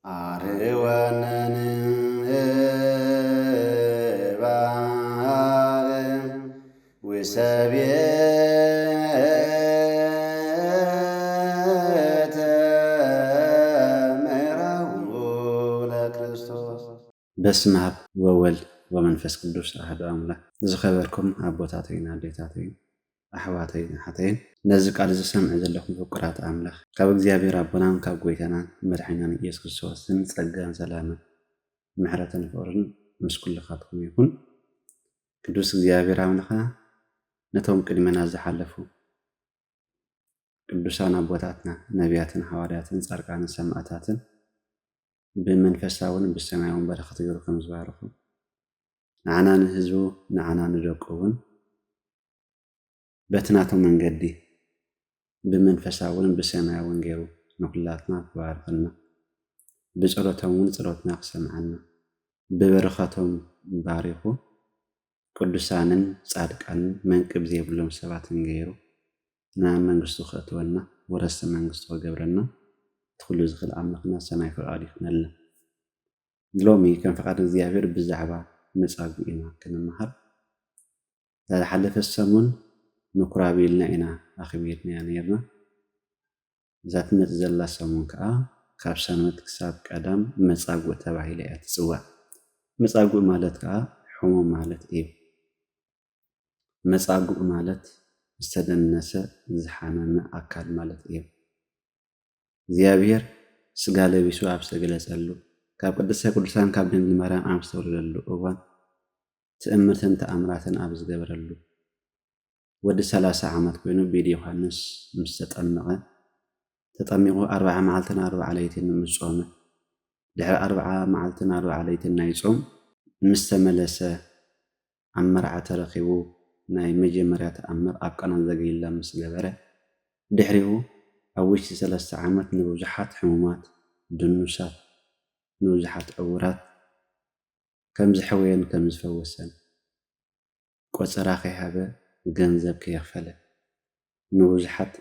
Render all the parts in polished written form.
አርወነን ውሰቤተ ምዕራሁ ለክርስቶስ። በስመ አብ ወወልድ ወመንፈስ ቅዱስ አሐዱ አምላክ። ዝኸበርኩም አቦታተይን አዴታተይን ኣሕዋተይን ሓተይን ነዚ ቃል ዝሰምዕ ዘለኹም ፍቁራት ኣምላኽ ካብ እግዚኣብሔር ኣቦናን ካብ ጎይታናን መድሓኒናን ኢየሱስ ክርስቶስን ጸጋን ሰላምን ምሕረትን ፍቕርን ምስ ኩልኻትኩም ይኹን። ቅዱስ እግዚኣብሔር ኣምላኽና ነቶም ቅድመና ዝሓለፉ ቅዱሳን ኣቦታትና ነቢያትን ሓዋርያትን ጻድቃንን ሰማዕታትን ብመንፈሳውን ብሰማያውን በረኸት ገይሩ ከም ዝባረኹ ንዓና ንህዝቡ ንዓና ንደቁ እውን በትናቶም መንገዲ ብመንፈሳውን ብሰማያውን ገይሩ ንኩላትና ክባርኸና ብጸሎቶም እውን ጸሎትና ክሰምዓና ብበረኸቶም ባሪኹ ቅዱሳንን ጻድቃንን መንቅብ ዘይብሎም ሰባትን ገይሩ ናብ መንግስቱ ክእትወና ወረስቲ መንግስቱ ክገብረና ትኩሉ ዝኽእል ኣምላኽና ሰማይ ፈቃድ ይኹነልና። ሎሚ ከም ፈቃድ እግዚኣብሔር ብዛዕባ መጻጉዕ ኢና ክንመሃር። ዝሓለፈ ሰሙን ምኩራብ ኢልና ኢና ኣኽቢርና ነርና። እዛ ትመጽእ ዘላ ሰሙን ከዓ ካብ ሰንበት ክሳብ ቀዳም መጻጉዕ ተባሂላ እያ ትጽዋዕ። መጻጉዕ ማለት ከዓ ሕሙም ማለት እዩ። መጻጉዕ ማለት ዝተደነሰ ዝሓመመ ኣካል ማለት እዩ። እግዚኣብሔር ስጋ ለቢሱ ኣብ ዝተገለጸሉ ካብ ቅድስተ ቅዱሳን ካብ ድንግል ማርያም ኣብ ዝተወለደሉ እዋን ትእምርትን ተኣምራትን ኣብ ዝገበረሉ ወዲ 30 ዓመት ኮይኑ ቤድ ዮሃንስ ምስ ተጠሚቑ 40 መዓልትን 40 ለይትን ምስ ጾመ ድሕሪ 40 መዓልትን 40 ለይትን ናይ ጾም ምስ ተመለሰ ኣብ መርዓ ተረኺቡ ናይ መጀመርያ ተኣምር ኣብ ቃና ዘገሊላ ምስ ገበረ ድሕሪኡ ኣብ ውሽጢ 3 ዓመት ንብዙሓት ሕሙማት ድኑሳት ንብዙሓት ዕውራት ከም ዝሕወየን ከም ዝፈወሰን ቆፀራ ከይሃበ ገንዘብ ከየኽፈለ ንብዙሓት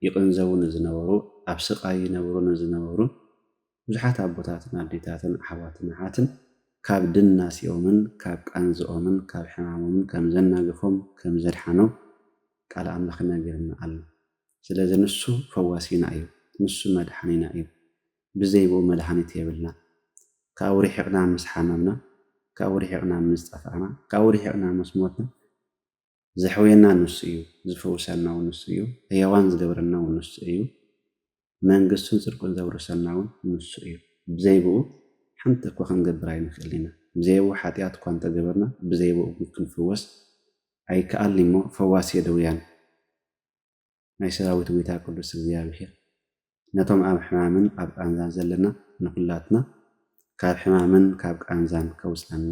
ይቕንዘቡ ንዝነበሩ ኣብ ስቃይ ይነብሩ ንዝነበሩ ብዙሓት ኣቦታትን ኣዴታትን ኣሕዋትን ሓትን ካብ ድናሲኦምን ካብ ቃንዝኦምን ካብ ሕማሞምን ከም ዘናግፎም ከም ዘድሓኖም ቃል ኣምላኽ ነጊርና ኣሎ። ስለዚ ንሱ ፈዋሲና እዩ፣ ንሱ መድሓኒና እዩ። ብዘይብኡ መድሓኒት የብልና። ካብኡ ሪሒቕና ምስ ሓመምና፣ ካብኡ ሪሒቕና ምስ ጠፋዕና፣ ካብኡ ሪሒቕና ምስ ሞትና ዘሕወየና ንሱ እዩ፣ ዝፈውሰና እውን ንሱ እዩ፣ ህያዋን ዝገብረና እውን ንሱ እዩ፣ መንግስቱን ጽድቁን ዘውርሰና እውን ንሱ እዩ። ብዘይብኡ ሓንቲ እኳ ክንገብር ኣይንኽእል ኢና። ብዘይብኡ ሓጢኣት እኳ እንተገበርና ብዘይብኡ ክንፍወስ ኣይከኣልን እሞ ፈዋሲ የደውያን ናይ ሰራዊት ጌታ ቅዱስ እግዚኣብሔር ነቶም ኣብ ሕማምን ኣብ ቃንዛን ዘለና ንኩላትና ካብ ሕማምን ካብ ቃንዛን ከውፅአና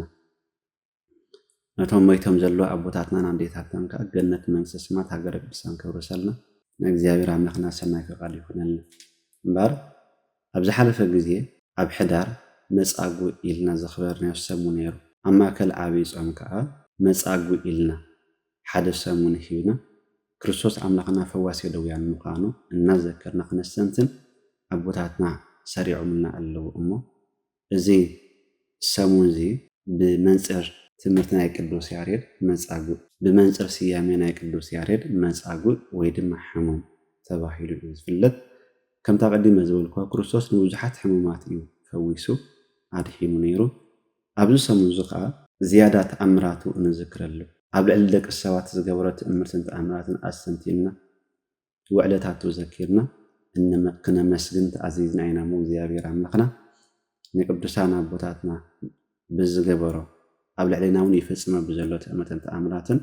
ነቶም ሞይቶም ዘሎ ኣቦታትናን ኣዴታትናን ከዓ ገነት መንግስተ ሰማያት ሃገረ ቅዱሳን ከውርሰልና ንእግዚኣብሔር ኣምላኽና ሰናይ ፈቃድ ይኹነልና እምበር ኣብ ዝሓለፈ ግዜ ኣብ ሕዳር መጻጉዕ ኢልና ዘኽበርናዮ ሰሙን ነይሩ። ኣብ ማእከል ዓብይ ጾም ከዓ መጻጉዕ ኢልና ሓደ ሰሙን ሂብና ክርስቶስ ኣምላኽና ፈዋሲ ደውያን ምዃኑ እናዘከርና ክነስተንትን ኣቦታትና ሰሪዖምልና ኣለዉ እሞ እዚ ሰሙን እዚ ብመንፅር ትምህርቲ ናይ ቅዱስ ያሬድ መጻጉዕ ብመንፅር ስያሜ ናይ ቅዱስ ያሬድ መጻጉዕ ወይ ድማ ሕሙም ተባሂሉ እዩ ዝፍለጥ። ከምታ ቀዲመ ዝበልኩ ክርስቶስ ንብዙሓት ሕሙማት እዩ ፈዊሱ ኣድሒኑ ነይሩ። ኣብዚ ሰሙን እዚ ከዓ ዝያዳ ተኣምራቱ ንዝክረሉ ኣብ ልዕሊ ደቂ ሰባት ዝገበሮ ትእምርትን ተኣምራትን ኣስተንቲና ውዕለታቱ ዘኪርና ክነመስግን ተኣዚዝና ኢና እሞ እግዚኣብሔር ኣምላኽና ንቅዱሳን ኣቦታትና ብዝገበሮ ኣብ ልዕሊና እውን ይፈፅሞ ብዘሎ ትእምርትን ተኣምራትን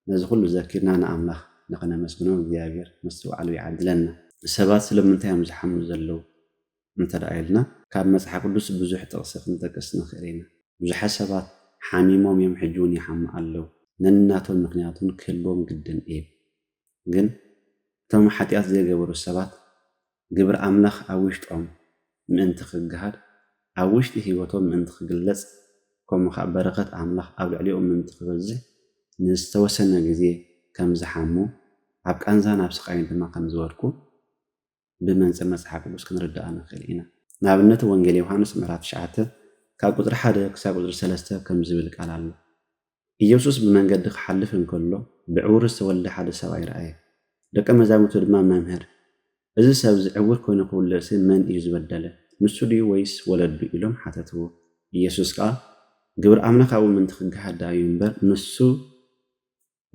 ነዚ ኩሉ ዘኪርና ንኣምላኽ ንኽነመስግኖ እግዚኣብሔር ምስ ባዕሉ ይዓድለና። ሰባት ስለምንታይ እዮም ዝሓሙ ዘለው እንተደኣ ኢልና ካብ መፅሓፍ ቅዱስ ብዙሕ ጥቕሲ ክንጠቅስ ንኽእል ኢና። ብዙሓት ሰባት ሓሚሞም እዮም ሕጂ እውን ይሓሙ ኣለው። ነናቶም ምክንያቱን ክህልዎም ግድን እዩ። ግን እቶም ሓጢኣት ዘይገበሩ ሰባት ግብሪ ኣምላኽ ኣብ ውሽጦም ምእንቲ ክግሃድ ኣብ ውሽጢ ሂወቶም ምእንቲ ክግለጽ ከምኡ ከዓ በረኸት ኣምላኽ ኣብ ልዕሊኦም ምእንቲ ክበዝሕ ንዝተወሰነ ግዜ ከም ዝሓሙ ኣብ ቃንዛን ኣብ ስቃይን ድማ ከም ዝወድቁ ብመንፅር መፅሓፍ ቅዱስ ክንርዳእ ንኽእል ኢና። ንኣብነት ወንጌል ዮሃንስ ምዕራፍ 9 ካብ ቁጥሪ 1 ክሳብ ቁጥሪ 3 ከም ዝብል ቃል ኣሎ። ኢየሱስ ብመንገዲ ክሓልፍ እንከሎ ብዕውር ዝተወልደ ሓደ ሰብኣይ ረኣየ። ደቀ መዛሙርቱ ድማ መምህር እዚ ሰብ ዝዕውር ኮይኑ ክውለድሲ መን እዩ ዝበደለ ንሱ ድዩ ወይስ ወለዱ ኢሎም ሓተትዎ። ኢየሱስ ከዓ ግብሪ ኣምላኽ ኣብኡ ምንቲ ክገሃዳ እዩ እምበር ንሱ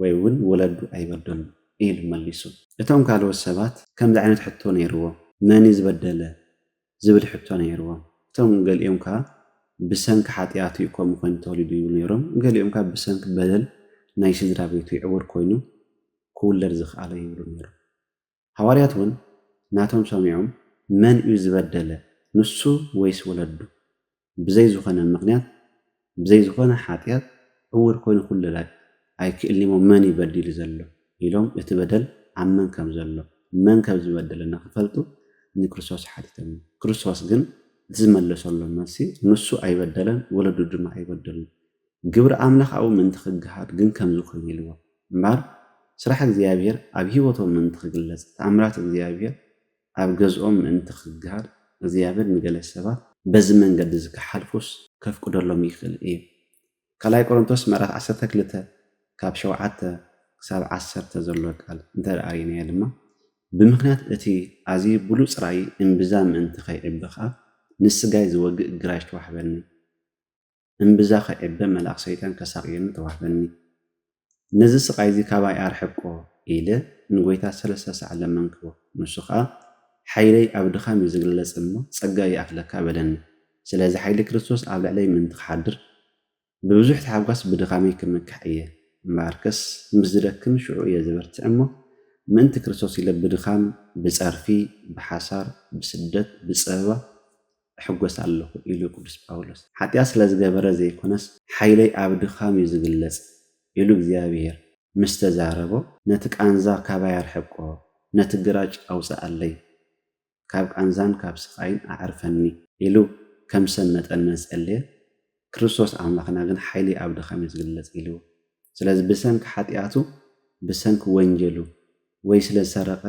ወይ እውን ወለዱ ኣይበደሉ ኢሉ መሊሱ። እቶም ካልኦት ሰባት ከምዚ ዓይነት ሕቶ ነይርዎም። መን እዩ ዝበደለ ዝብል ሕቶ ነይርዎም። እቶም ገሊኦም ከዓ ብሰንኪ ሓጢኣቱ እዩ ከምኡ ኮይኑ ተወሊዱ ይብሉ ነይሮም። ገሊኦም ከዓ ብሰንኪ በደል ናይ ስድራ ቤቱ ይዕውር ኮይኑ ክውለድ ዝኽኣለ ይብሉ ነይሮም። ሃዋርያት እውን ናቶም ሰሚዖም መን እዩ ዝበደለ ንሱ ወይስ ወለዱ ብዘይ ዝኾነ ምክንያት ብዘይ ዝኾነ ሓጢኣት ዕውር ኮይኑ ክውለድ ኣይክእልሞ መን ይበዲሉ ዘሎ ኢሎም እቲ በደል ኣብ መን ከም ዘሎ መን ከም ዝበደለና ክፈልጡ ንክርስቶስ ሓቲቶም። ክርስቶስ ግን እቲ ዝመለሰሎም መልሲ ንሱ ኣይበደለን ወለዱ ድማ ኣይበደሉን ግብሪ ኣምላኽ ኣብኡ ምንቲ ክገሃድ ግን ከምዚ ኮይኑ ኢልዎ እምበር ስራሕ እግዚኣብሔር ኣብ ሂወቶም ምንቲ ክግለጽ ተኣምራት እግዚኣብሔር ኣብ ገዝኦም ምእንቲ ክገሃድ እግዚኣብሔር ንገለ ሰባት በዚ መንገዲ ዝክሓልፉስ ከፍቅደሎም ይኽእል እዩ። ካልኣይ ቆሮንቶስ ምዕራፍ 12 ካብ 7 ክሳብ 10 ዘሎ ቃል እንተረኣይናዮ ድማ ብምክንያት እቲ ኣዝዩ ብሉፅ ራእይ እምብዛ ምእንቲ ከይዕቢ ከዓ ንስጋይ ዝወግእ ግራሽ ተዋሕበኒ እምብዛ ከይዕቢ መልኣክ ሰይጣን ከሳቅየኒ ተዋሕበኒ ነዚ ስቃይ እዚ ካባይ ኣርሕቆ ኢለ ንጎይታ 3 ሰዓት ለመንክቦ ንሱ ከዓ ሓይለይ ኣብ ድኻም እዩ ዝግለጽ እሞ ጸጋ ይኣክለካ በለኒ ስለዚ ሓይሊ ክርስቶስ ኣብ ልዕለይ ምእንቲ ክሓድር ብብዙሕ ተሓጓስ ብድኻመይ ክምካሕ እየ እምበኣርከስ ምስ ዝደክም ሽዑ እየ ዝበርትዕ እሞ ምእንቲ ክርስቶስ ኢለ ብድኻም ብጸርፊ ብሓሳር ብስደት ብፀበባ ሕጎስ ኣለኹ ኢሉ ቅዱስ ጳውሎስ። ሓጢኣት ስለ ዝገበረ ዘይኮነስ ሓይለይ ኣብ ድኻም እዩ ዝግለጽ ኢሉ እግዚኣብሔር ምስ ተዛረቦ ነቲ ቃንዛ ካባይ ኣርሕቆ ነቲ ግራጭ ኣውፅኣለይ ካብ ቃንዛን ካብ ስቃይን ኣዕርፈኒ ኢሉ ከም ሰብ መጠን መጸለየ ክርስቶስ ኣምላኽና ግን ሓይሊ ኣብ ድኻም እዩ ዝግለጽ ኢልዎ። ስለዚ ብሰንኪ ሓጢኣቱ ብሰንኪ ወንጀሉ ወይ ስለ ዝሰረቐ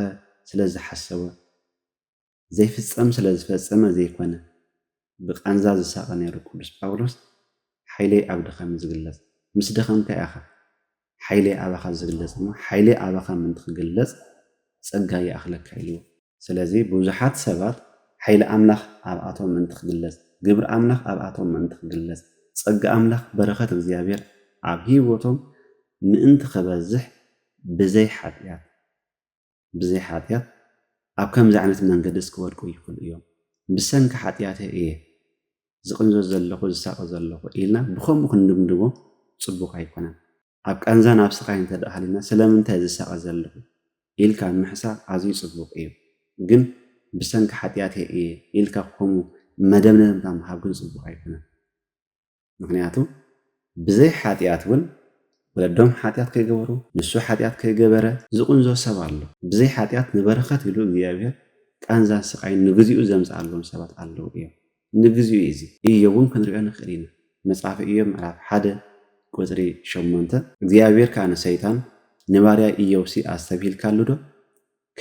ስለ ዝሓሰበ ዘይፍጸም ስለ ዝፈጸመ ዘይኮነ ብቃንዛ ዝሳቐ ነይሩ ቅዱስ ጳውሎስ ሓይለይ ኣብ ድኻም እዩ ዝግለጽ ምስ ደኸምካ ኢኻ ሓይለይ ኣባኻ ዝግለጽ እሞ ሓይለይ ኣባኻ ምንቲ ክግለጽ ጸጋ ይኣክለካ ኢልዎ። ስለዚ ብዙሓት ሰባት ሓይሊ ኣምላኽ ኣብኣቶም ምንቲ ክግለጽ ግብሪ ኣምላኽ ኣብኣቶም ምንቲ ክግለጽ ጸጋ ኣምላኽ በረኸት እግዚኣብሔር ኣብ ሂወቶም ምእንቲ ክበዝሕ ብዘይ ሓጢኣት ኣብ ከምዚ ዓይነት መንገዲ ክወድቁ ይኽእሉ እዮም። ብሰንኪ ሓጢኣተ እየ ዝቕንዞ ዘለኹ ዝሳቀ ዘለኹ ኢልና ብከምኡ ክንድምድሞ ጽቡቕ ኣይኮነን። ኣብ ቃንዛን ኣብ ስቃይ እንተደኣሃሊና ስለምንታይ ዝሳቀ ዘለኹ ኢልካ ምሕሳብ ኣዝዩ ጽቡቕ እዩ። ግን ብሰንኪ ሓጢኣተ እየ ኢልካ ከምኡ መደምደምታ ምሃብ ግን ጽቡቕ ኣይኮነን። ምክንያቱ ብዘይ ሓጢኣት እውን ወለዶም ሓጢኣት ከይገበሩ ንሱ ሓጢኣት ከይገበረ ዝቕንዞ ሰብ ኣሎ። ብዘይ ሓጢኣት ንበረኸት ኢሉ እግዚኣብሔር ቃንዛን ስቃይን ንግዚኡ ዘምፅኣሎም ሰባት ኣለዉ እዮም። ንግዚኡ እዚ ኢዮብ እውን ክንሪኦ ንኽእል ኢና። መጽሓፍ ኢዮብ ምዕራፍ 1 ቁፅሪ 8 እግዚኣብሔር ከዓ ንሰይጣን ንባርያ ኢዮብሲ ኣስተብሂልካሉ ዶ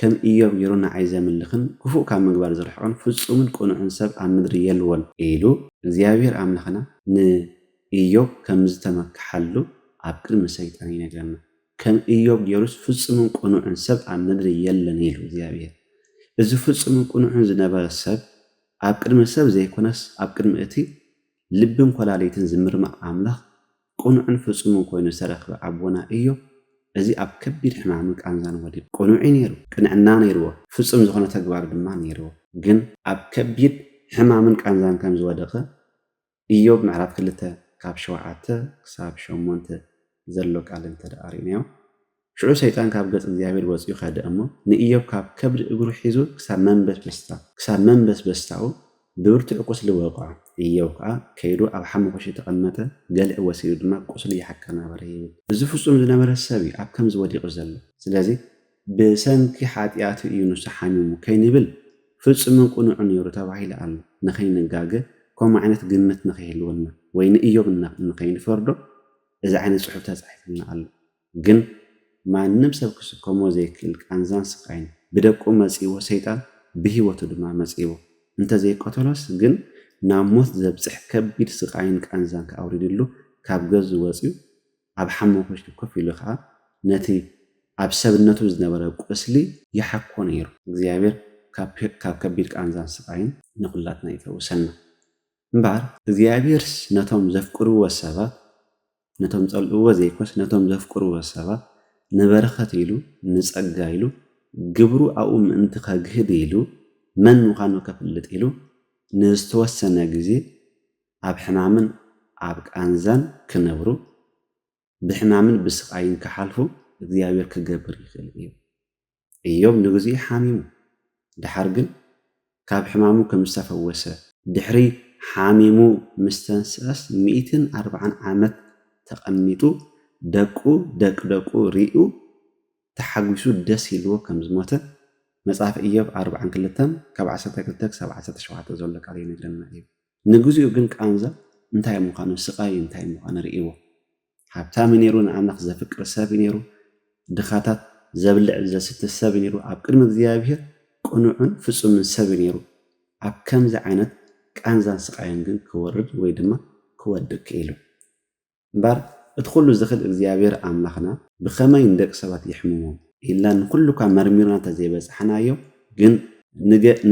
ከም ኢዮብ ገይሩ ንዓይ ዘምልኽን ክፉእ ካብ ምግባር ዝርሕቕን ፍጹምን ቁኑዕን ሰብ ኣብ ምድሪ የልዎን ኢሉ እግዚኣብሔር ኣምላኽና ንኢዮብ ከም ዝተመክሓሉ ኣብ ቅድሚ ሰይጣን ይነግረና። ከም ኢዮብ ገይሩስ ፍጹምን ቁኑዕን ሰብ ኣብ ምድሪ የለን ኢሉ እግዚኣብሔር። እዚ ፍጹምን ቁኑዕን ዝነበረ ሰብ ኣብ ቅድሚ ሰብ ዘይኮነስ ኣብ ቅድሚ እቲ ልብን ኮላለይትን ዝምርማቕ ኣምላኽ ቁኑዕን ፍጹምን ኮይኑ ዝተረኽበ ኣቦና ኢዮብ እዚ ኣብ ከቢድ ሕማምን ቃንዛን ወዲቁ ቁኑዕ ነይሩ፣ ቅንዕና ነይርዎ፣ ፍጹም ዝኾነ ተግባር ድማ ነይርዎ። ግን ኣብ ከቢድ ሕማምን ቃንዛን ከም ዝወደቐ ኢዮብ ምዕራፍ 2 ካብ 7 ክሳብ 8 ዘሎ ቃል እንተደኣሪናዮ ሽዑ ሰይጣን ካብ ገጽ እግዚኣብሔር ወፂኡ ኸደ እሞ ንኢዮብ ካብ ከብዲ እግሩ ሒዙ ክሳብ መንበስ በስታኡ ብብርቱዕ ቁስሊ ወቕዖ። ኢዮብ ከዓ ከይዱ ኣብ ሓመኮሽ ተቐመጠ፣ ገልዕ ወሲዱ ድማ ቁስሊ ይሓከ ነበረ ይብል። እዚ ፍጹም ዝነበረ ሰብ እዩ ኣብ ከምዚ ወዲቑ ዘሎ። ስለዚ ብሰንኪ ሓጢኣቱ እዩ ንሱ ሓሚሙ ከይንብል ፍጹምን ቁኑዕን ነይሩ ተባሂሉ ኣሎ። ንኸይንጋገ ከምኡ ዓይነት ግምት ንኸይህልወና ወይ ንኢዮብ ንኸይንፈርዶ እዚ ዓይነት ጽሑፍ ተጻሒፍልና ኣሎ። ግን ማንም ሰብ ክስከሞ ዘይክእል ቃንዛን ስቃይን ብደቁ መጺዎ ሰይጣን ብሂወቱ ድማ መጺዎ እንተ ዘይቆተሎስ ግን ናብ ሞት ዘብፅሕ ከቢድ ስቃይን ቃንዛን ከኣውሪድሉ ካብ ገዝ ወፅዩ ኣብ ሓመኩሽቲ ኮፍ ኢሉ ከዓ ነቲ ኣብ ሰብነቱ ዝነበረ ቁስሊ ይሓኮ ነይሩ። እግዚአብሔር ካብ ከቢድ ቃንዛን ስቃይን ንኩላትና ይፈውሰና እምበር እግዚአብሔር ነቶም ዘፍቅርዎ ሰባት ነቶም ፀልእዎ ዘይኮስ ነቶም ዘፍቅርዎ ሰባት ንበረኸት ኢሉ ንፀጋ ኢሉ ግብሩ ኣብኡ ምእንቲ ከግህድ ኢሉ መን ምዃኑ ከፍልጥ ኢሉ ንዝተወሰነ ግዜ ኣብ ሕማምን ኣብ ቃንዛን ክነብሩ ብሕማምን ብስቃይን ክሓልፉ እግዚአብሔር ክገብር ይኽእል እዩ። ኢዮብ ንግዚኡ ሓሚሙ ድሓር ግን ካብ ሕማሙ ከም ዝተፈወሰ ድሕሪ ሓሚሙ ምስ ተንስአስ 140 ዓመት ተቐሚጡ ደቁ ሪኡ ተሓጒሱ ደስ ኢልዎ ከም ዝሞተ መጽሓፍ ኢዮብ 42 ካብ 12 ክሳብ 17 ዘሎ ቃል ይነግረና እዩ። ንግዚኡ ግን ቃንዛ እንታይ ምዃኑ ስቃይ እንታይ ምዃኑ ርኢዎ ሃብታም ነይሩ ንኣምላኽ ዘፍቅር ሰብ ነይሩ ድኻታት ዘብልዕ ዘስተ ሰብ ነይሩ ኣብ ቅድሚ እግዚአብሔር ቁኑዕን ፍጹምን ሰብ ነይሩ። ኣብ ከምዚ ዓይነት ቃንዛን ስቃይን ግን ክወርድ ወይ ድማ ክወድቅ ክኢሉ እምበር እቲ ኩሉ ዝኽእል እግዚአብሔር ኣምላኽና ብኸመይ ንደቂ ሰባት ይሕምሞም ኢላ ንኩሉ እኳ መርሚርና እንተዘይበፅሓናዮ ግን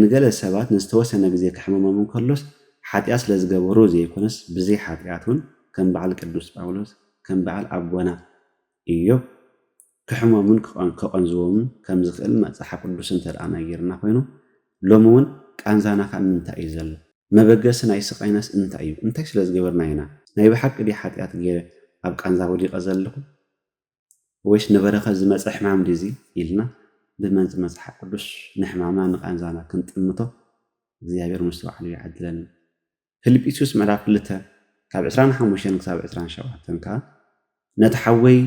ንገለ ሰባት ንዝተወሰነ ግዜ ክሕምሞም እንከሎስ ሓጢኣት ስለ ዝገበሩ ዘይኮነስ ብዘይ ሓጢኣት እውን ከም በዓል ቅዱስ ጳውሎስ ከም በዓል ኣቦና ኢዮብ ክሕመሙን ከቐንዝዎምን ከም ዝኽእል መፅሓፍ ቅዱስ እንተደኣ ነጊርና ኮይኑ ሎሚ እውን ቃንዛና ካብ ምንታይ እዩ ዘሎ መበገሲ ናይ ስቃይናስ እንታይ እዩ እንታይ ስለ ዝገበርና ኢና ናይ ብሓቂ ዲ ሓጢኣት ገይረ ኣብ ቃንዛ ወዲቐ ዘለኹ ወይስ ንበረኸት ዝመፀ ሕማም ድዚ ኢልና ብመንፂ መፅሓፍ ቅዱስ ንሕማምና ንቃንዛና ክንጥምቶ እግዚአብሔር ምስ ባዕሉ ይዓድለና። ፊልጵስዩስ ምዕራፍ 2 ካብ 25 ክሳብ 27 ከዓ ነቲ ሓወይ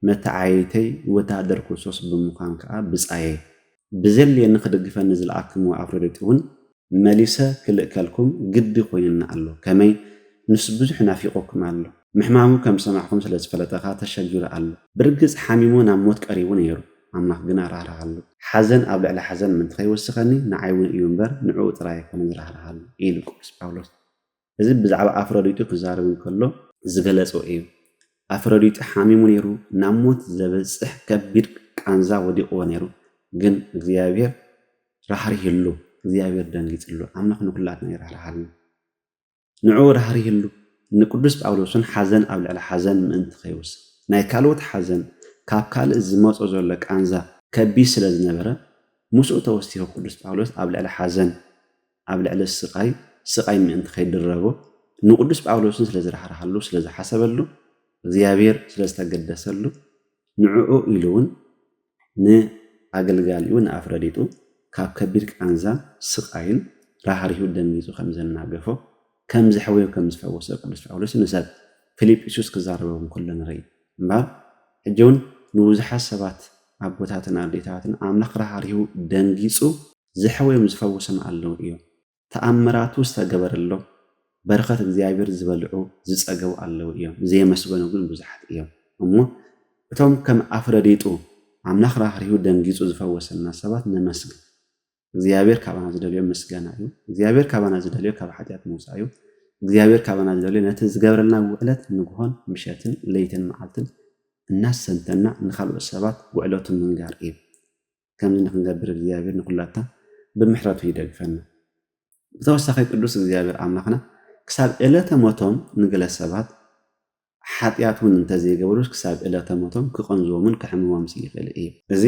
መተዓየተይ ወታደር ክርስቶስ ብምዃን ከዓ ብፃየ ብዘልየኒ ክደግፈኒ ዝለኣክምዎ ኣፍሮዲጡ እውን መሊሰ ክልእከልኩም ግዲ ኮይንና ኣሎ ከመይ ንስ ብዙሕ ናፊቆኩም ኣሎ ምሕማሙ ከም ሰማዕኩም ስለ ዝፈለጠኻ ተሸጊሩ ኣሎ ብርግፅ ሓሚሙ ናብ ሞት ቀሪቡ ነይሩ ኣምላኽ ግን ኣራህርሃሉ ሓዘን ኣብ ልዕሊ ሓዘን ምንቲ ከይወስኸኒ ንዓይ እውን እዩ እምበር ንዕኡ ጥራይ ኣይኮነ ዝራህርሃሉ ኢሉ ቅዱስ ጳውሎስ እዚ ብዛዕባ ኣፍሮዲጡ ክዛረብ እንከሎ ዝገለፆ እዩ። ኣፍሮዲጡ ሓሚሙ ነይሩ ናብ ሞት ዘበፅሕ ከቢድ ቃንዛ ወዲቕዎ ነይሩ ግን እግዚአብሔር ራህሪህሉ እግዚአብሔር ደንጊፅሉ ኣምላኽ ንኩላትና ይራህርሃሉ ንዕኡ ራህሪህሉ ንቅዱስ ጳውሎስን ሓዘን ኣብ ልዕሊ ሓዘን ምእንቲ ከይወስኽ ናይ ካልኦት ሓዘን ካብ ካልእ ዝመፆ ዘሎ ቃንዛ ከቢድ ስለ ዝነበረ ምስኡ ተወሲኹ ቅዱስ ጳውሎስ ኣብ ልዕሊ ሓዘን ኣብ ልዕሊ ስቃይ ምእንቲ ከይድረቦ ንቅዱስ ጳውሎስን ስለ ዝራህርሃሉ ስለ ዝሓሰበሉ እግዚአብሔር ስለ ዝተገደሰሉ ንዕኡ ኢሉ እውን ንኣገልጋሊኡ ንኣፍሮዲጡ ካብ ከቢድ ቃንዛ ስቃይን ራህሪሁ ደንጊፁ ከም ዘናገፎ ከም ዝሕወዮ ከም ዝፈወሰ ቅዱስ ጳውሎስ ንሰብ ፊልጵስዩስ ክዛረቦም ኩሉ ንርኢ እምበር ሕጂ እውን ንብዙሓት ሰባት ኣቦታትን ኣዴታትን ኣምላኽ ራህሪሁ ደንጊፁ ዝሕወዮም ዝፈወሶም ኣለዉ እዮም። ተኣምራቱ ዝተገበረሎ በረኸት እግዚአብሔር ዝበልዑ ዝፀገቡ ኣለዉ እዮም ዘየመስገኑ ግን ብዙሓት እዮም እሞ እቶም ከም ኣፍሮዲጡ ኣምላኽ ራህሪሁ ደንጊፁ ዝፈወሰና ሰባት ነመስግን እግዚአብሔር ካባና ዝደልዮ ምስጋና እዩ እግዚአብሔር ካባና ዝደልዮ ካብ ሓጢኣት ምውፃእ እዩ እግዚአብሔር ካባና ዝደልዮ ነቲ ዝገበረልና ውዕለት ንግሆን ምሸትን ለይትን መዓልትን እናሰንተና ንኻልኦት ሰባት ውዕለቱን ምንጋር እዩ ከምዚ ንክንገብር እግዚአብሔር ንኩላትና ብምሕረቱ ይደግፈና። ብተወሳኺ ቅዱስ እግዚአብሔር ኣምላኽና ክሳብ ዕለተ ሞቶም ንገለ ሰባት ሓጢኣት እውን እንተዘይገበሩስ ክሳብ ዕለተ ሞቶም ክቐንዝዎምን ክሕምሞም ይኽእል እዩ። እዚ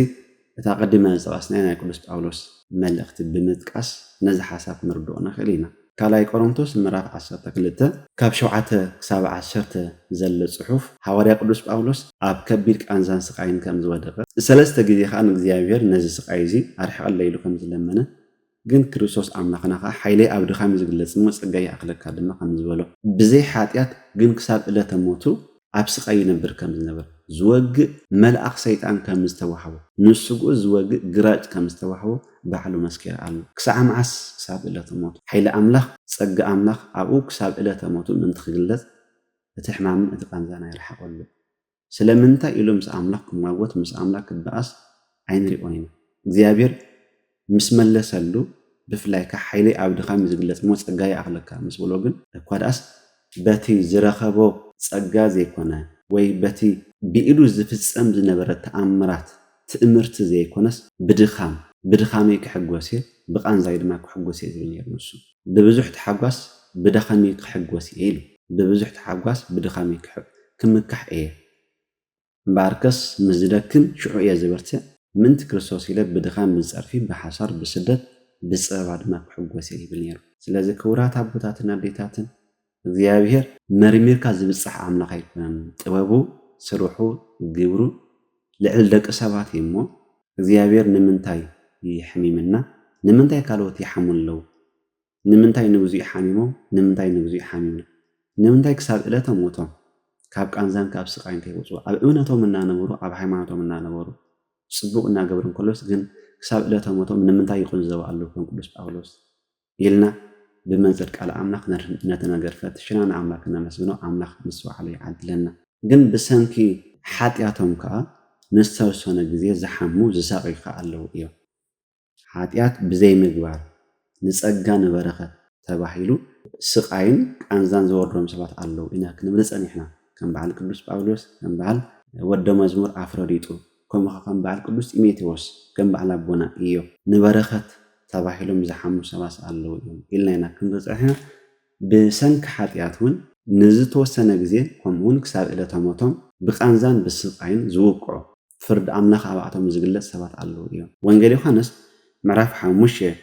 እታ ቀዲመ ዝጠቐስናዮ ናይ ቅዱስ ጳውሎስ መልእኽቲ ብምጥቃስ ነዚ ሓሳብ ክንርድኦ ንኽእል ኢና። ካልኣይ ቆሮንቶስ ምዕራፍ 12 ካብ 7 ክሳብ 10 ዘሎ ፅሑፍ ሓዋርያ ቅዱስ ጳውሎስ ኣብ ከቢድ ቃንዛን ስቃይን ከም ዝወደቐ ሰለስተ ግዜ ከዓ ንእግዚአብሔር ነዚ ስቃይ እዚ ኣርሕቐለ ኢሉ ከም ዝለመነ ግን ክርስቶስ ኣምላኽና ከዓ ሓይለይ ኣብ ድኻም ዝግለጽ እሞ ጸጋይ ኣኽለካ ድማ ከም ዝበሎ ብዘይ ሓጢኣት ግን ክሳብ ዕለተ ሞቱ ኣብ ስቃይ ይነብር ከም ዝነበረ ዝወግእ መልኣኽ ሰይጣን ከም ዝተዋህቦ ንስጉኡ ዝወግእ ግራጭ ከም ዝተዋህቦ ባዕሉ መስኪር ኣሎ ክሳብ መዓስ ክሳብ ዕለተ ሞቱ ሓይሊ ኣምላኽ ጸጋ ኣምላኽ ኣብኡ ክሳብ ዕለተ ሞቱ ምንቲ ክግለጽ እቲ ሕማምን እቲ ቃንዛና ይረሓቐሉ ስለምንታይ ኢሉ ምስ ኣምላኽ ክማወት ምስ ኣምላኽ ክበኣስ ኣይንሪኦን ኢና እግዚአብሔር ምስ መለሰሉ بفلاي كحيلي عبد خام زغلت مو صغاي اخلك مس بلو ግን ኳዳስ በቲ ዝረኸቦ ጸጋ ዘይኮነ ወይ በቲ ብኢዱ ዝፍጸም ዝነበረ ተአምራት ትእምርት ዘይኮነስ ብድኻም ክሕጎስ ብቃንዛይ ድማ ክሕጎስ ዝብል ነይሩ ንሱ ብብዙሕ ተሓጓስ ብድኻም ክሕጎስ ኢሉ ብብዙሕ ተሓጓስ ብድኻም ክምካሕ እየ ባርከስ ምዝደክም ሽዑ እየ ዝብርተ ምንት ክርስቶስ ኢለ ብድኻም ብጸርፊ ብሓሳር ብስደት ብጸባ ድማ ክሕጎስ ይብል ነይሩ ስለዚ ክቡራት አቦታትና ዴታትን እግዚአብሔር መርሚርካ ዝብጽሕ አምላኽ አይኮነን ጥበቡ ስሩሑ ግብሩ ልዕል ደቂ ሰባት እሞ እግዚአብሔር ንምንታይ ይሕሚምና ንምንታይ ካልኦት ይሐሙለው ንምንታይ ንብዙ ይሐሚሞ ንምንታይ ንብዙ ይሐሚምና ንምንታይ ክሳብ ዕለተ ሞቶም ካብ ቃንዛን ካብ ስቃይን ከይወጹ ኣብ እምነቶም እናነበሩ ኣብ ሃይማኖቶም እናነበሩ ጽቡቕ እናገብሩን ከሎስ ግን ክሳብ ዕለተ ሞቶም ንምንታይ ይቁንዘቡ ኣለዉ ከም ቅዱስ ጳውሎስ ይልና بمنزل قال أملاك نتناجر فتشنا أملاك نمسبنا أملاك نسوى عليه عدلنا جن بسنكي حاتياتهم كا نستوى سنة جزية زحمو زساقي قالوا إياه حاتيات بزي مجبار نسأجان بركة تباهيلو سقاين أنزان زورهم سبات قالوا إنك نبلس أن إحنا كان بعل كدوس باولوس كان بعل ود مزمور أفراديتو كان بعل كدوس إيميتيوس كان بعل أبونا إياه نبركة تباهيلهم زحمو سباس قالوا إلا إنك نبصحنا بسنك حاتياتون نزتو سنة جزية كمون كسر إلى تموتهم بقانزان بالسقاين زوقعوا فرد أملاك أبعتهم زجلة سبات قالوا إياه وانجلي خانس معرف حموشة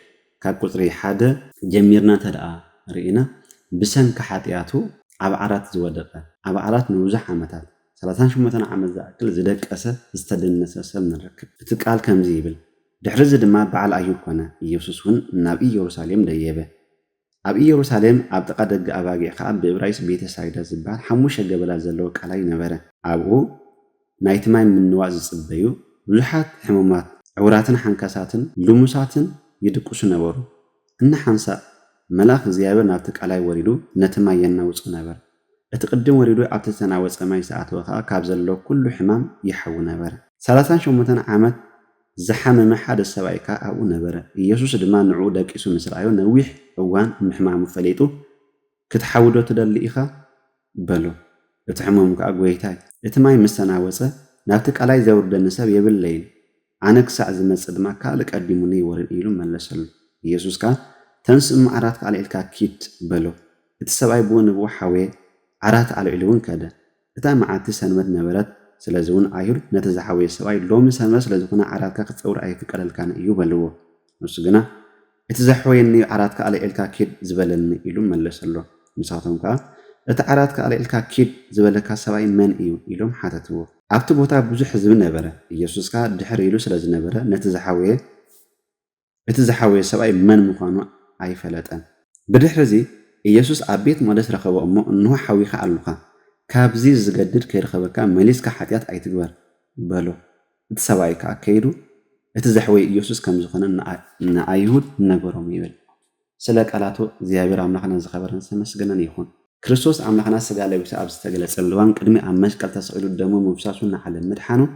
كقطري حدا جميرنا ترى رئينا بسنك حاتياتو أبعرات زودقة أبعرات نوزح عمتات 30 شو عمل ذاكل زدك أسا استدلنا سبب نركب بتقال كم زيبل دحرز دما بعل أيوب كنا يوسفون نبي يروساليم ديابه أبي يروساليم أبتقى دق أباقي خاب ببرايس بيت سعيدة زبال حموش الجبل زلوك علي نبرة أبو نايتماين من نواز الصبيو بلحات حمومات عوراتن حنكساتن لمساتن يدقوش نبرو إن حنسا ملاخ زيابة نابتك علي وريدو نتماين نوز نبر اتقدم وريدو أبتسنا وسقماي ساعات وخا كابزلو كل حمام يحو نبرة 30 شو عامت زحمة ما حد السبايكا أو نبرة يسوع دمان نعودك اسم مسرعيو نويح أوان محمع مفليتو كتحاولوا تدلي إخا بلو اتحمم كأقويتاي اتماي مستناوسة نابتك علي زور النساب يبالليل عنك سعز مسد ما كالك قدموني ورن إيلو ملسل يسوع كان تنسم عرات على الكاكيت بلو اتسباي بون بو حوي عرات على إلوون كذا اتام عاتي سنمد نبرت سلازون أيور نتزحوي سواي لوم سنمس لازونا عراتك كتصور أي فكرة الكان يبلوه نسجنا اتزحوي إني عراتك على الكاكيد زبلني إلو ملسلو مساتهم كا اتعراتك على الكاكيد زبلك سواي من إلوم حاتتوه أكتبوتا بزح زبن نبرة يسوع كا دحر إلو سلاز نبرة اتزحوي سواي من مخانو أي فلاتن بدحرزي يسوع عبيت مدرس رخوا أمه إنه حوي خالقه كابزي زجدد كيرخبكا مليس كحاتيات أي تجوار بلو تسوي كأكيدو اتزحوي يسوع كم زخنا نعيود نجورهم يبل سلك علاتو زيابير عملنا زخبرنا سمسجنا يخون كريستوس عملنا سجال بس أبستجل سلوان كلمة عمش كل تسقيل الدم ومبساسنا على المدحنو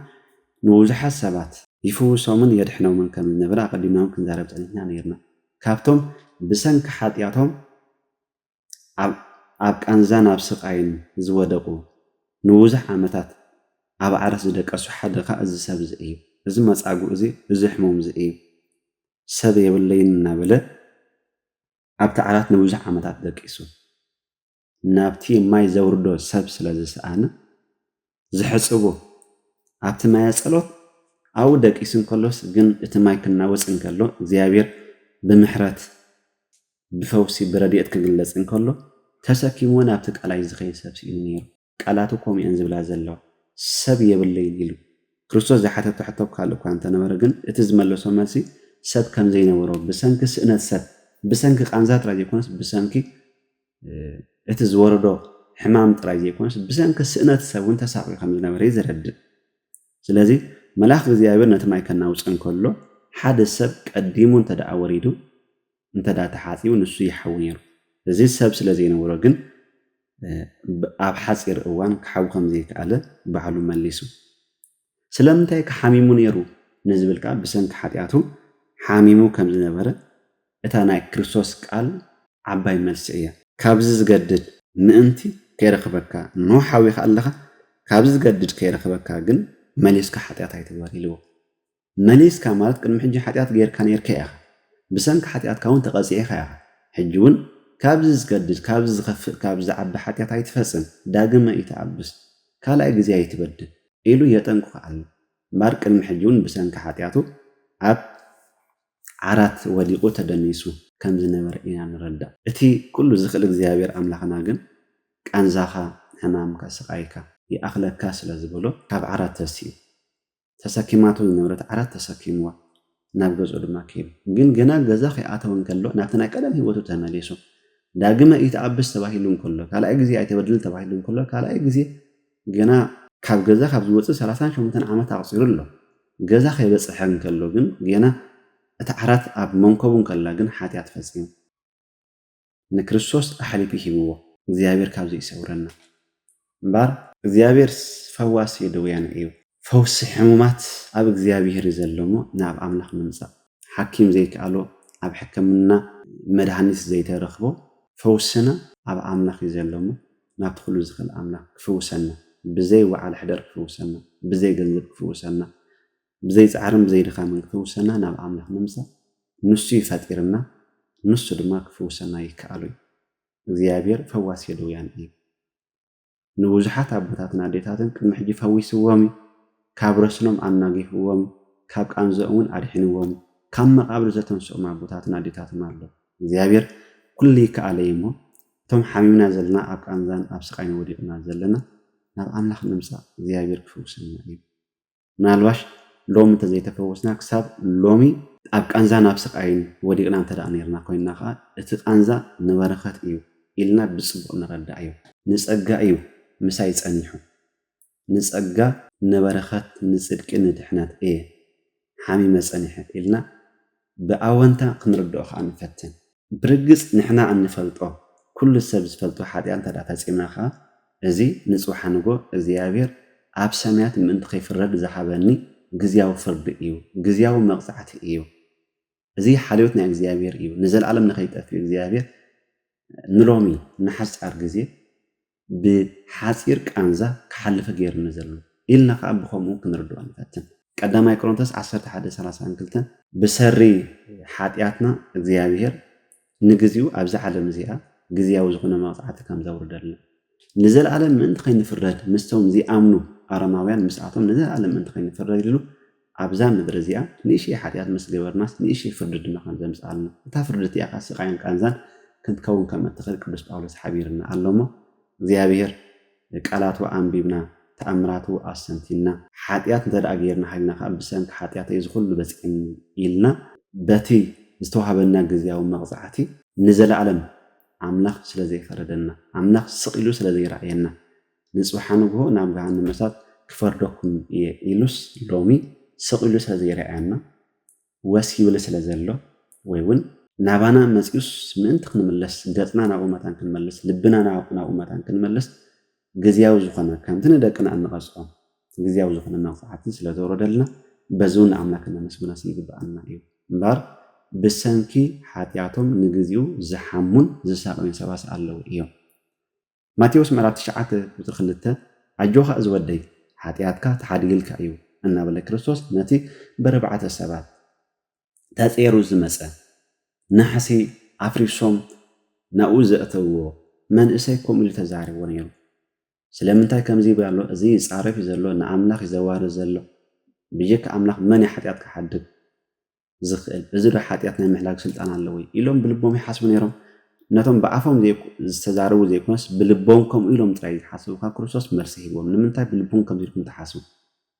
نوزح السبات يفوز صومن يدحنا ومن كم نبرة قديمنا ممكن زاربت أننا نيرنا كابتم بسن كحاتياتهم أب أنزان أبسقين زودقو نوزح عمتات أب عرس دك أسحد دقة أز سبز إيه إذا ما تعجو إزي زحمهم زئيه سبي واللين نبلة أب تعرات نوزح عمتات دك إسو نابتي ما يزوردو سبس لذس أنا زحصبو أب تما يسألو أو دك إسم كلوس جن اتماي كنا وسن كلو زيابير بمحرات بفوسي برديت كجلس إن كلو تساكيمون أبتك على يزخين سبسي النير قالاتكم ينزل لازلوا سبي بالليل يلو كريستوس زي حتى تحطوا قالوا كانت أنا مرجن اتزملوا سماسي سب كم زين ورو بسنك سنة سب بسنك قنزات راجي كونس بسنك اتزوردو حمام راجي كونس بسنك سنة سب وانت ساقي خمسنا مريز رد سلازي ملاخ زيابير نتماي كنا وسن كله حد السب قديمون تدعى وريدو انت دا تحاثي ونسو يحونيرو زي السبب سلازينا ورقن أب حصير أوان كحاو خمزيك على بعلو مليسو سلامتك حاميمون يرو نزبل كاب بسنك حاتياتو حاميمو كم زنبرة إتانا كريستوس قال عباي ملسئية كابز زجدد مأنتي كيرخبك نو حاوي خالها كابز زجدد كيرخبك جن مليسك حتيات هيتباري له مليسك مالت كن محجي حتيات غير كان يركيها بسنك حتيات كون تقاسيها حجون كابز زجدد كابز زخف كابز عب حتيات هيتفسن داقم ما يتعبس كالا إجزي يتبدل إلو يتنقو على مارك المحجون بسنك حتياتو عب عرات وليقو تدنيسو كم زنبر إنا نرد إتي كل زخل እግዚአብሔር أملاخنا جن كأنزاخا همامك سقايكا يأخلك كاسل زبولو كاب عرات تسكيماتو نورت عرات تسكيموا نابغز أدما كيب جنا جزاخي آتون كله ناتنا كلام هو تتمليسو داقما يتعبس تباهيلون كله كالا إجزي يتبدل تباهيلون كله كالا إجزي جنا كاب جزاخ بزوجة 30 شهر عام تعصير له جزاخي بس حن كله جنا تعرات أب منكبون كلا جن حاتيات فزين نكرسوس أحلي به هو زيابير كابزي يسورنا بار زيابير فواس يدويان إيو فوس حمومات أب زيابير يزلمو ناب أملاخ منزا حكيم زيك قالو أب حكمنا مدهنيس زي ترخبو فوسنا أب أملاخ يزلمو ناب تخلو زخل أملاخ فوسنا بزي وعلى حدر فوسنا بزي قلب فوسنا بزي عرم بزي دخامن كفوسنا ناب أملاخ نمسا نسي فاتيرنا نسو دماغ فوسنا يكالوي زيابير فواس يدويان إيه نوزحات عبوتاتنا ديتاتن كل حجي فويس وامي كابرسنم عنا جيف وامي كاب أنزقون أرحين وامي كم مقابل زتن سوء معبوتاتنا ديتاتنا الله زيابير كل كاليمو تم حميمنا زلنا أب أنزان أب سقين وديقنا زلنا ناب أملاخ نمسا زيابير كفوسنا إيه نالواش لوم تزي تفوسنا كساب لومي أب أنزا نفسك عين وديقنا تدانيرنا كوينا خا أنزا نبرخت إيو إلنا بسبب نرد أيو نسأجا أيو مسايس أنيحو نسأجا نبرخت نسدك ندحنات إيه حامي مسأنيحة إلنا بأونتا قنرد أخ عن فتن برجس نحنا عن نفلطو كل السبز فلطو حد أنت لا تسقينا خا أزي نسوح نجو زيابير أب سمعت من تخيف الرد زحبني جزياو فرد إيو جزياو مقطعة إيو زي حاليوتنا إجزيابير إيو نزل عالم نخيط في إجزيابير نلومي نحس أرجزي بحاسير كأنزا كحلف غير نزلنا إلنا خاب ممكن نردو عن فتن قدام يكرونتس 11:30 كلتن بسري حاتياتنا إجزيابير نجزيو أبز عالم زيها جزياو زخنا مقطعة كم زوردلنا نزل عالم من تخين فرد مستوم زي أمنو أرماويان مساعتهم نزل عالم من تخين فرد له أبزام مدرزيا نيشي حيات مسجور ناس نيشي فرد ما زي مسألنا تفردت يا قاس قاين كانزان كنت كون كما تخيل كبس باولس حبيرنا علمه زيابير قالات وأنبيبنا تأمرات وأسنتنا حيات نزل أجيرنا حينا خبسن حيات يزخل بس إن إلنا بتي استوحبنا جزيا ومغزعتي نزل عالم عملاق سلازي فردنا عملاق سقيلو سلازي رأينا نسبحانه هو نعم عن المسات كفردكم إيلوس لومي سقيلو سلازي رأينا وسيولة سلازلو ويون نابانا مسيوس من تخن ملس جاتنا ناقومتان كن ملس لبنا ناقومتان كن ملس جزياو زخنا كانتنا داكنا عن نغسقهم جزياو زخنا نغسقاتي سلازو ردلنا بزون عملاقنا نسبنا سيقبعنا إيو مبار بسنكي حاتياتهم نجزيو زحمون زساقين سواس الله إيوم ماتيوس مرات شعات وتخلته عجوها أزودي حاتياتك تحديلك أيو أن بلا كريستوس نتي بربعة السبات تأثير الزمسة نحسي عفريسوم نأوز أتوه من إسيكم اللي تزعري ونيرو سلامنتاي كم زي بيعلو أزيز عارف يزلو أن عملاق يزوار يزلو بيجيك عملاق من حاتياتك حدد زخل إذا حاتياتنا محلاق سلطان اللوي إلهم بلبهم يحاسبون يرون نتهم بعفهم زي استزاروا زي كونس بلبونكم إلهم تراي حاسبوا كاكروسوس مرسيه ومن منتاي بلبونكم زيكم تحاسبوا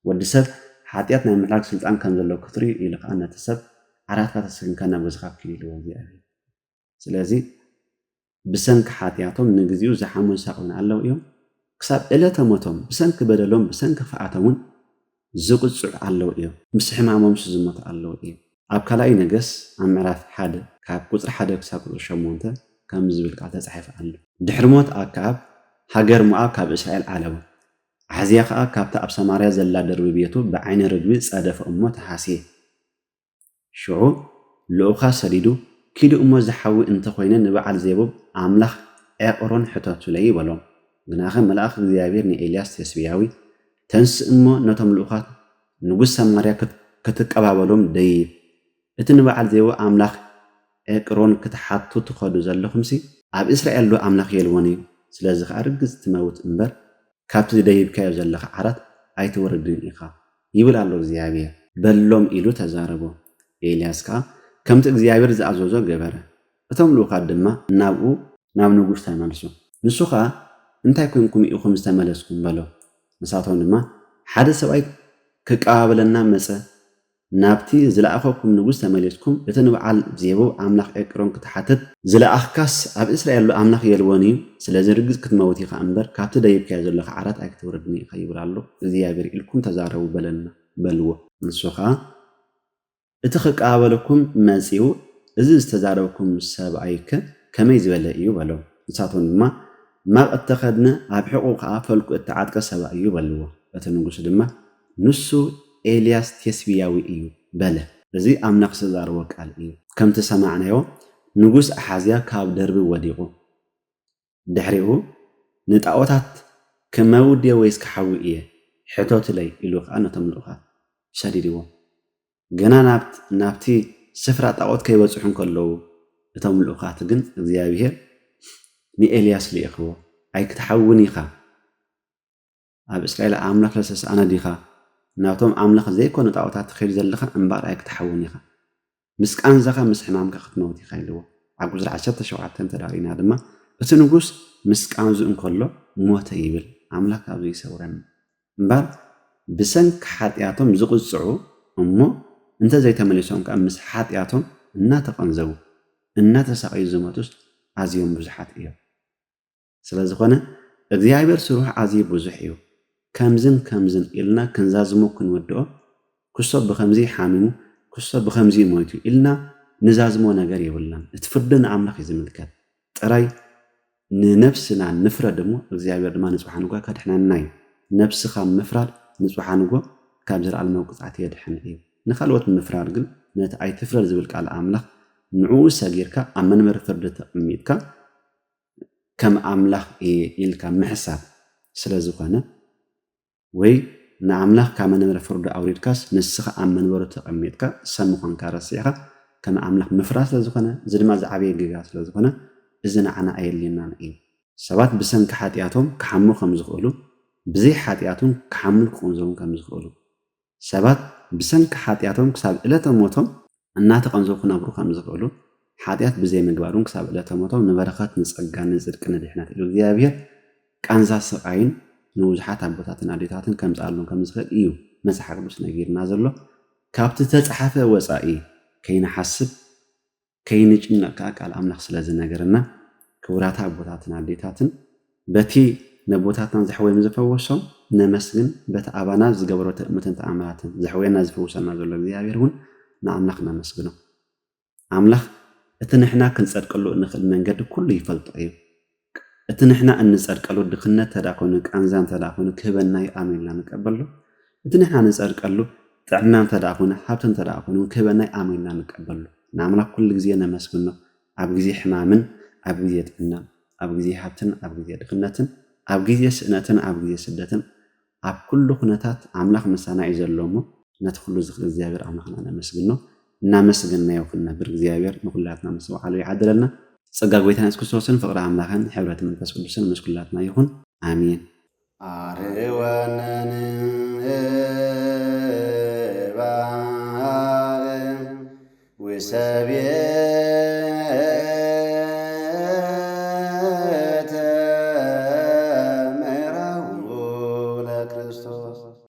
والدسب حاتياتنا محلاق سلطان كان زلو كثري إلى أن تسب عرات كاتسكن كان بزخاف كليل وزي أبي سلازي بسنك حاتياتهم نجزيو زحمون ساقون على إيهم كسب إلا تموتهم بسنك بدلهم بسنك فعاتهم زقص على إيهم مسح معهم سزمت على إيهم أبكالاي نجس عم عرف حد كاب قطر حد كساقط شمونته كم زبل قاعد تصحف عنه دحرموت أكاب حجر مؤاب كاب إسرائيل عالم عزيق أكاب تأب سماريا زلا درب بيته بعين رجل صادف أمه حاسيه شعو لوخا سريدو كيدو أمو زحوي انت خوينا نبعل زيبوب أملاخ أقرون حتاتو لي بلوم جناخ ملاخ زيابير ني إلياس تسبياوي تنس أمو نتم لوخات نقول سماريا كتقبابلوم ديب اتنبعل زيبو أملاخ أقرون كتحطو تخدو زلخمسي أب إسرائيل لو أملاخ يلوني سلازخ أرجز تموت إمبر كابت ديب كايو زلخ عرات أيت وردين إخا يقول الله زيابير بلوم إلو تزاربو إلياس كا كمت زيابير زعزوزو جبره أتم لو قدما نابو ناب نقول تملسو نسخة أنت يكونكم إخوم استملسكم بلو مساتون ما حدث سويت كقابلنا مسا نابتي زلا أخوكم نقول تملسكم يتنبعل زيبو أملاخ إكرون كتحتت زلا أخكاس أب إسرائيل لو أملاخ يلواني سلازم رجز كتموتي خامبر كابت دايب كايزو لخ عرات أكتوردني خيبر الله زيابير إلكم تزاروا بلنا بلو نسخة اتخك قابلكم مزيو إذا استزاربكم سبعيك كما يزبلئيو بلو نساتون ما اتخذنا عب حقوق فلك التعادك سبعيو بلو أتنقص دما نسو إلياس تسبياوي إيو بلا زي أمنق سزارو قال إيو كم تسمعنا يو نقص أحازيا كاب درب وديقو دحريقو نتعوتات كما ودي ويسك حوي إيه حتوت لي إلوخ أنا تملوخات شديدو جنا نابتي سفرات أوت كي وصحن كله بتوم الأخوات جن زيابيه ني إلياس لي أخو أي كتحوني خا أب إسرائيل عاملك لسه أنا دي خا ناتهم عاملك زي كون تعوتات خير زلخا أنبار أي كتحوني خا مسك أنزخا مسحنام كختموتي خيلو عجوز العشرة شوعات تدارين هذا ما بس نقول مسك أنزو إن كله موت يبل عاملك أبي سورن أنبار بسنك حاتياتهم زقزعو أمو انت زي تملسون كأمس حاتياتهم إنا تقنزو إنا تساقي زماتوس عزيهم بزحات إيو سلازخوانا እግዚአብሔር ስሩሕ ዓዝዩ ብዙሕ እዩ ከምዝን ኢልና ክንዛዝሞ ክንወድኦ ክሶ ብኸምዚ ሓሚሙ ክሶ ብኸምዚ ሞይቱ ኢልና ንዛዝሞ ነገር የብልናን እቲ ፍርዲ ንኣምላኽ እዩ ዝምልከት ጥራይ ንነፍስና ንፍረድ እሞ እግዚአብሔር ድማ ንጹሕ ንጓ ከድሕነና እዩ ነፍስኻ ምፍራድ ንጹሕ ንጓ ካብ ዝለዓለ ቅፅዓት የድሕን እዩ ንኻልኦት ምፍራድ ግን ነቲ ኣይትፍረድ ዝብል ቃል ኣምላኽ ንዕኡ ሰጊርካ ኣብ መንበሪ ፍርዲ ተቐሚጥካ كم أملاخ إلك محساب سلازوخانة وي نعملاخ كمان مرفرد أوريد كاس نسخ أمن ورد أميتك سموخان كارسيها كم أملاخ مفراس سلازوخانة زد ما زعبي جيجا سلازوخانة إذن أنا أيلينا إيه سبات بسن كحاتياتهم كحمل خمس قولو بزي حاتياتهم كحمل خمسون خمس قولو سبات بسن كحاتياتهم كسب إلا تموتهم الناتق أنزوخنا برو خمس قولو حاديات بزي مقبارون كساب إلا تموتو نبرخات نسقان نزرق ندحنات إلو ديابير كانزا سقاين نوزحات عبوتاتنا عديتاتن كمزقالون كمزخل إيو مسحق بس نجير نازلو كابت تتحافة وزائي كينا حسب كينا جنة كاك على أملاخ سلازي نجرنا كورات عبوتاتنا عديتاتن باتي نبوتاتنا زحوي مزفوشو نمسجن بات أبانا زقبرو تأمتن تأملاتن زحوي نازفوشنا نازلو ديابيرون نعملاخنا مسجنو أملاخ اتنحنا كنصدقلو نخل منجد كله يفلط ايو اتنحنا انصدقلو دخنه تداكونك انزان تداكونك كبناي اميننا نقبلو اتنحنا نصدقلو طعنان تداكونه حبتن تداكونه كبناي اميننا نقبلو نعملا كل غزي نمسكنو اب غزي حمامن اب غزي طنا اب غزي حبتن اب غزي دخنتن اب غزي سنتن اب غزي سدتن اب كل خنتات املاح مسانا يزلومو نتخلو زخل እግዚአብሔር አምላኽና ነመስግነው እናመስግንና ይሁንና በእግዚአብሔር መኩላትና መስዋዕ አለ ይዓደለና ጸጋ ጎይታና ኢየሱስ ክርስቶስን ፍቅር አምላክን ሕብረት መንፈስ ቅዱስን መስኩላትና ይሁን አሜን አርወነን ባለ ወሰብየ